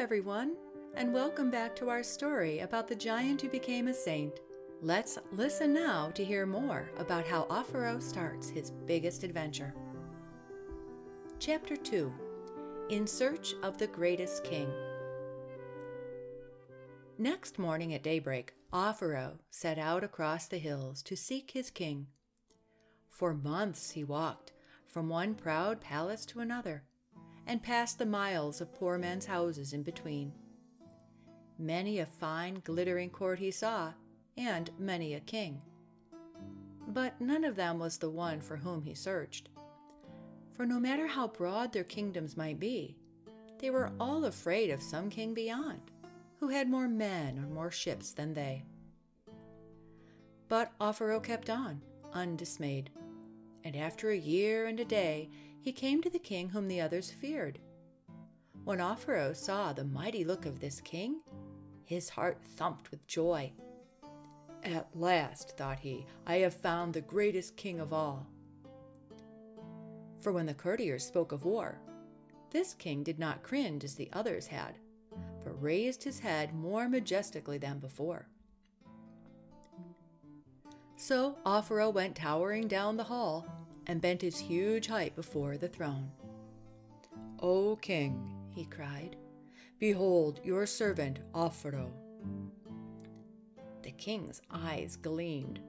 everyone, and welcome back to our story about the giant who became a saint. Let's listen now to hear more about how Offero starts his biggest adventure. Chapter 2. In Search of the Greatest King. Next morning at daybreak, Offero set out across the hills to seek his king. For months he walked from one proud palace to another, and past the miles of poor men's houses in between. Many a fine, glittering court he saw, and many a king. But none of them was the one for whom he searched. For no matter how broad their kingdoms might be, they were all afraid of some king beyond, who had more men or more ships than they. But Offero kept on, undismayed, and after a year and a day he came to the king whom the others feared. When Offero saw the mighty look of this king, his heart thumped with joy. "At last," thought he, "I have found the greatest king of all." For when the courtiers spoke of war, this king did not cringe as the others had, but raised his head more majestically than before. So Offero went towering down the hall and bent his huge height before the throne. "O king," he cried, "behold your servant Offero." The king's eyes gleamed,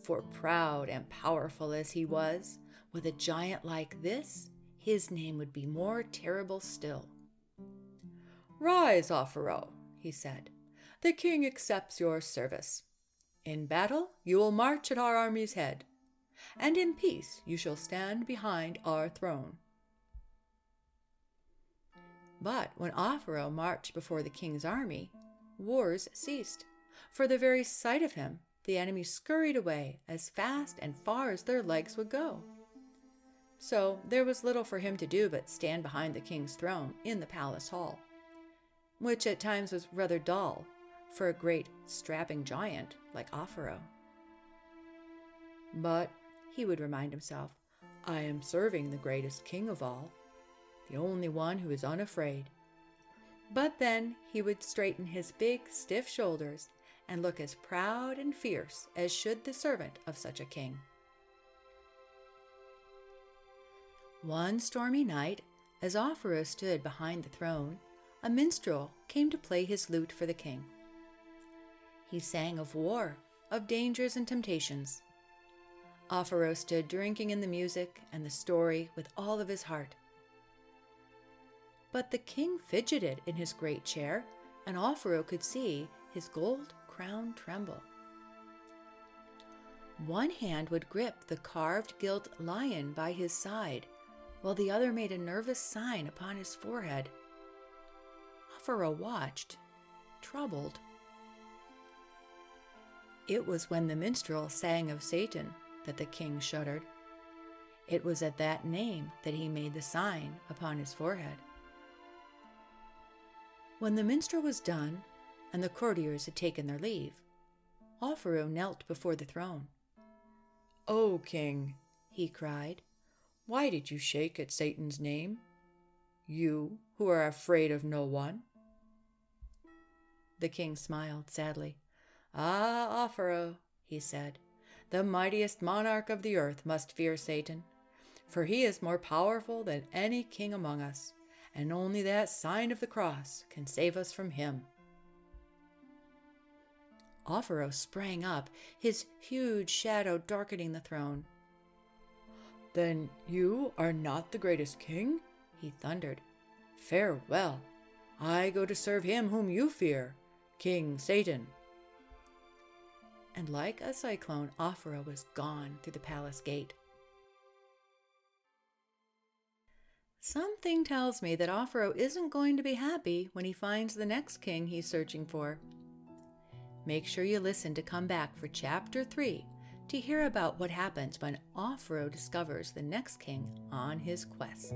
for proud and powerful as he was, with a giant like this, his name would be more terrible still. "Rise, Offero," he said. "The king accepts your service. In battle you will march at our army's head, and in peace you shall stand behind our throne." But when Offero marched before the king's army, wars ceased. For the very sight of him, the enemy scurried away as fast and far as their legs would go. So there was little for him to do but stand behind the king's throne in the palace hall, which at times was rather dull for a great strapping giant like Offero. But he would remind himself, "I am serving the greatest king of all, the only one who is unafraid." But then he would straighten his big, stiff shoulders and look as proud and fierce as should the servant of such a king. One stormy night, as Offero stood behind the throne, a minstrel came to play his lute for the king. He sang of war, of dangers and temptations. Offero stood drinking in the music and the story with all of his heart. But the king fidgeted in his great chair, and Offero could see his gold crown tremble. One hand would grip the carved gilt lion by his side, while the other made a nervous sign upon his forehead. Offero watched, troubled. It was when the minstrel sang of Satan that the king shuddered. It was at that name that he made the sign upon his forehead. When the minstrel was done, and the courtiers had taken their leave, Offero knelt before the throne. "O king," he cried, "why did you shake at Satan's name? You who are afraid of no one?" The king smiled sadly. "Ah, Offero," he said, "the mightiest monarch of the earth must fear Satan, for he is more powerful than any king among us, and only that sign of the cross can save us from him." Offero sprang up, his huge shadow darkening the throne. "Then you are not the greatest king?" he thundered. "Farewell. I go to serve him whom you fear, King Satan." And like a cyclone, Offero was gone through the palace gate. Something tells me that Offero isn't going to be happy when he finds the next king he's searching for. Make sure you listen to come back for Chapter 3 to hear about what happens when Offero discovers the next king on his quest.